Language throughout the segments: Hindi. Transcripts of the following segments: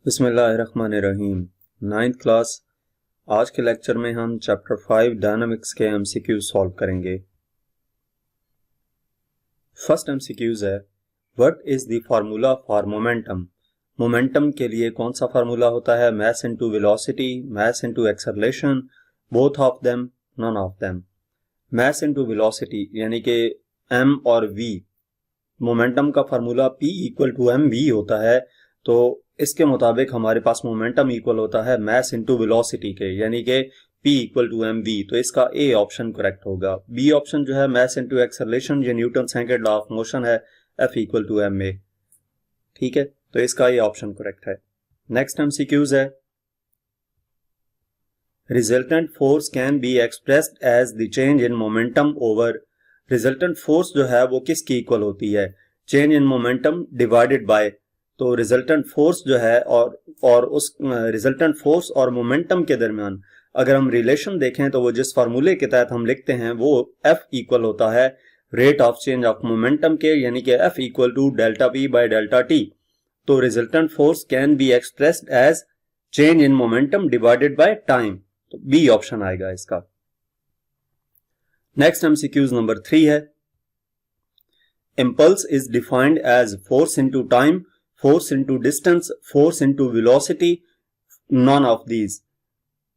बिस्मिल्लाहिर्रहमानिर्रहीम। 9th class. आज के लेक्चर में हम चैप्टर 5 डायनामिक्स के एमसीक्यू सॉल्व करेंगे। फर्स्ट एमसीक्यूज है, what is the formula for momentum. Momentum के लिए कौन सा फार्मूला होता है? Mass into velocity, mass into acceleration, both of them, none of them. Mass into velocity यानी कि m और v, मोमेंटम का formula p equal to M V होता है, तो इसके मुताबिक हमारे पास मोमेंटम इक्वल होता है मास इनटू वेलोसिटी के, यानी कि p equal to M V. तो इसका ए ऑप्शन करेक्ट होगा। बी ऑप्शन जो है मास इनटू एक्सेलरेशन, ये Newton second law of motion है, F equal to M A. ठीक है, तो इसका ए ऑप्शन करेक्ट है। नेक्स्ट एमसीक्यूज है, resultant force can be expressed as the change in momentum over. Resultant force जो है वो किसकी इक्वल होती है? Change in momentum divided by. तो रिजल्टेंट फोर्स जो है और उस रिजल्टेंट फोर्स और मोमेंटम के दरमियान अगर हम रिलेशन देखें तो वो जिस फार्मूले के तहत हम लिखते हैं वो F इक्वल होता है rate of change of momentum के, यानी कि F equal to delta P by delta T। तो resultant force can be expressed as change in momentum divided by time. तो बी ऑप्शन आएगा इसका। नेक्स्ट एमसीक्यूज नंबर 3 है, impulse is defined as force into time, force into distance, force into velocity, none of these.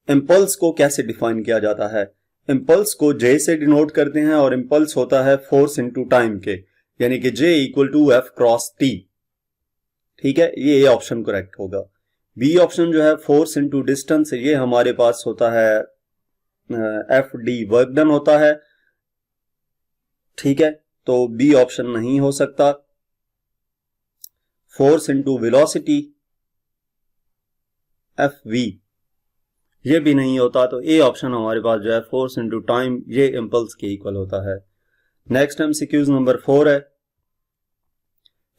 Impulse को कैसे डिफाइन किया जाता है? इम्पल्स को J से डिनोट करते हैं और इम्पल्स होता है फोर्स इनटू टाइम के, यानी कि J equal to F cross T। ठीक है, ये ऑप्शन करेक्ट होगा। बी ऑप्शन जो है फोर्स इनटू डिस्टेंस, ये हमारे पास होता है FD वर्क डन होता है। ठीक है, तो बी ऑप्शन नहीं हो सकता। फोर्स इनटू वेलोसिटी FV, ये भी नहीं होता, तो ए ऑप्शन हमारे पास जो है फोर्स इनटू टाइम, ये इम्पल्स के इक्वल होता है। नेक्स्ट एमसीक्यूज नंबर 4 है,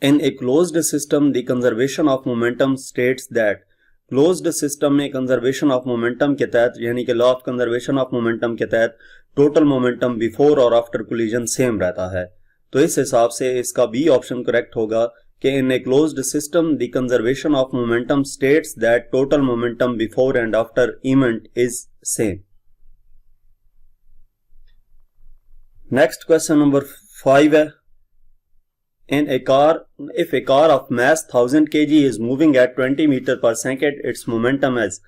in a closed system the conservation of momentum states that. Closed system में कंजर्वेशन ऑफ मोमेंटम के तहत, यानी कि law of conservation of momentum के तहत टोटल मोमेंटम बिफोर और आफ्टर कोलिजन सेम रहता है। तो इस हिसाब से इसका बी ऑप्शन करेक्ट होगा कि in a closed system the conservation of momentum states that total momentum before and after event is same. Next question number 5 है, in a car, if a car of mass 1000 kg is moving at 20 meter per second, its momentum is।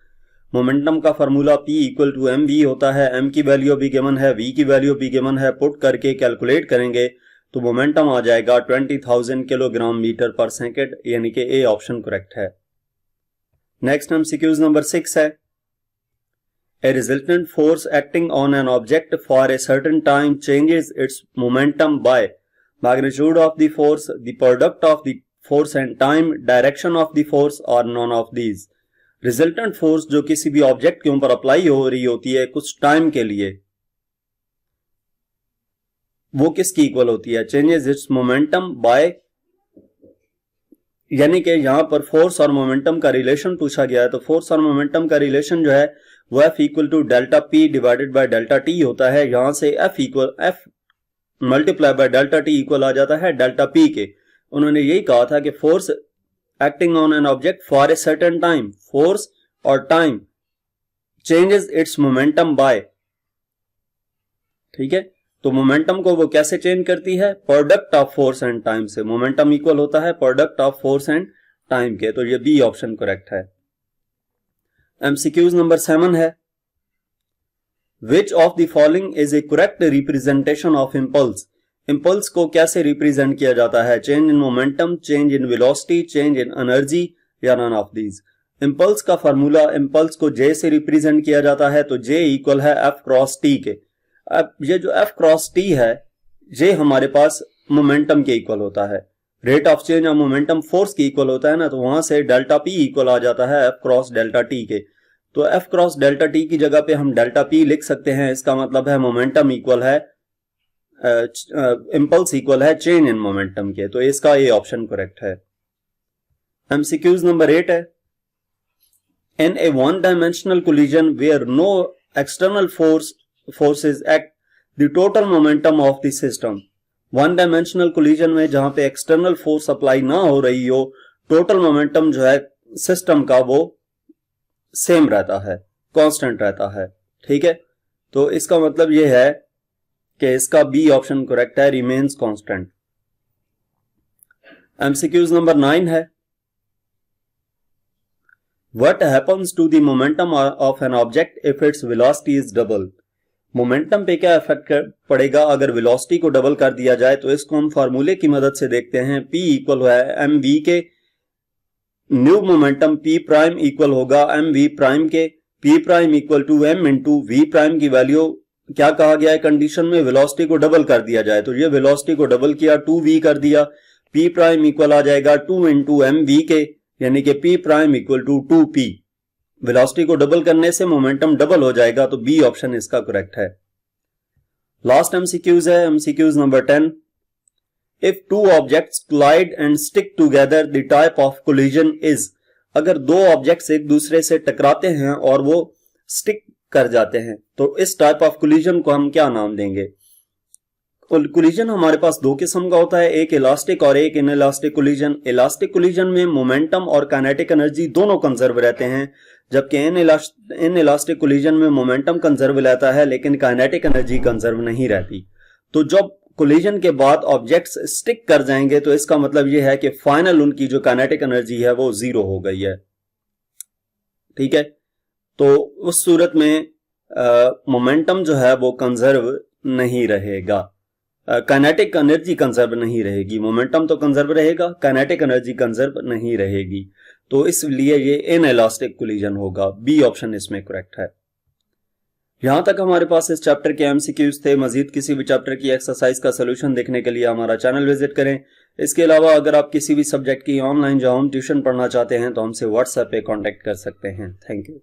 Momentum का formula P equal to M V होता है। M की वैल्यू भी गिवन है, V की वैल्यू भी गिवन है। पुट करके कैलकुलेट करेंगे तो मोमेंटम आ जाएगा 20,000 किलोग्राम मीटर पर सेकंड, यानी कि ए ऑप्शन करेक्ट है। नेक्स्ट एमसीक्यूज नंबर 6 है, a resultant force acting on an object for a certain time changes its momentum by magnitude of the force, the product of the force and time, direction of the force or none of these। Resultant force जो किसी भी ऑब्जेक्ट के ऊपर अप्लाई हो रही होती है कुछ टाइम के लिए, वो किसकी इक्वल होती है? चेंजेस इट्स मोमेंटम बाय, यानी कि यहां पर फोर्स और मोमेंटम का रिलेशन पूछा गया है, तो फोर्स और मोमेंटम का रिलेशन जो है वो F equal to delta P divided by delta T होता है। यहां से F multiply by delta T equal आ जाता है डेल्टा P के। उन्होंने यही कहा था कि force acting on an object for a certain time, force और time changes its momentum by. ठीक है, तो मोमेंटम को वो कैसे चेंज करती है? Product of force and time से। मोमेंटम इक्वल होता है product of force and time के, तो ये बी ऑप्शन करेक्ट है। एमसीक्यूज नंबर 7 है, Which of the following is a correct representation of impulse? Impulse को कैसे रिप्रेजेंट किया जाता है? Change in momentum, change in velocity, change in energy या नन ऑफ दीज। इम्पल्स का फार्मूला, इम्पल्स को J से रिप्रेजेंट किया जाता है, तो J इक्वल है F क्रॉस T के। अब ये जो F क्रॉस T है ये हमारे पास मोमेंटम के इक्वल होता है। Rate of change of momentum force की इक्वल होता है ना, तो वहां से डेल्टा P इक्वल आ जाता है F क्रॉस डेल्टा T के। तो F क्रॉस डेल्टा T की जगह पे हम डेल्टा P लिख सकते हैं। इसका मतलब है मोमेंटम इक्वल है इम्पल्स इक्वल है चेंज इन मोमेंटम के, तो इसका ये ऑप्शन करेक्ट है। एमसीक्यूज नंबर 8 है, in a one dimensional collision where no external forces act the total momentum of the system. One dimensional collision में जहां पे एक्सटर्नल फोर्स अप्लाई ना हो रही हो, टोटल मोमेंटम जो है सिस्टम का वो सेम रहता है, कांस्टेंट रहता है। ठीक है, तो इसका मतलब ये है कि इसका बी ऑप्शन करेक्ट है, रिमेन्स कांस्टेंट। एमसीक्यूज नंबर 9 है, what happens to the momentum of an object if its velocity is double. Momentum पे क्या इफेक्ट पड़ेगा अगर वेलोसिटी को डबल कर दिया जाए। तो इसको हम फार्मूले की मदद से देखते हैं। P इक्वल है एम वी के, new momentum P prime equal होगा एम वी प्राइम के। P prime equal to M into V prime की वैल्यू क्या कहा गया है कंडीशन में, वेलोसिटी को डबल कर दिया जाए। तो ये वेलोसिटी को डबल किया, 2v कर दिया, P प्राइम इक्वल आ जाएगा 2 इंटू एम वी के, यानी कि P prime equal to 2p। Velocity को डबल करने से मोमेंटम डबल हो जाएगा, तो बी ऑप्शन इसका करेक्ट है। लास्ट एमसीक्यूज है, MCQs number 10, if two objects collide and stick together the type of collision is. अगर दो ऑब्जेक्ट्स एक दूसरे से टकराते हैं और वो स्टिक कर जाते हैं, तो इस टाइप ऑफ कोलिजन को हम क्या नाम देंगे। कोलिजन हमारे पास दो किस्म का होता है, एक इलास्टिक और एक इनइलास्टिक कोलिजन। इलास्टिक कोलिजन में मोमेंटम और काइनेटिक एनर्जी दोनों कंजर्व रहते हैं, जबकि इनइलास्टिक कोलिजन में मोमेंटम कंजर्व रहता है लेकिन काइनेटिक एनर्जी कंजर्व नहीं रहती। तो जब कोलिजन के बाद ऑब्जेक्ट्स स्टिक कर जाएंगे तो इसका मतलब यह है कि फाइनल उनकी जो काइनेटिक एनर्जी है वो 0 हो गई है। ठीक है, तो उस सूरत में मोमेंटम जो है वो कंजर्व नहीं रहेगा, काइनेटिक एनर्जी कंजर्व नहीं रहेगी। मोमेंटम तो कंजर्व रहेगा, काइनेटिक एनर्जी कंजर्व नहीं रहेगी। तो इसलिए ये इनइलास्टिक कोलिजन होगा, बी ऑप्शन इसमें करेक्ट है। यहां तक हमारे पास इस चैप्टर के एमसीक्यूज थे। मजीद किसी भी चैप्टर की एक्सरसाइज का सोल्यूशन देखने के लिए हमारा चैनल विजिट करें। इसके अलावा अगर आप किसी भी सब्जेक्ट की ऑनलाइन जो होम ट्यूशन पढ़ना चाहते हैं तो हमसे व्हाट्सएप पे कांटेक्ट कर सकते हैं। Thank you.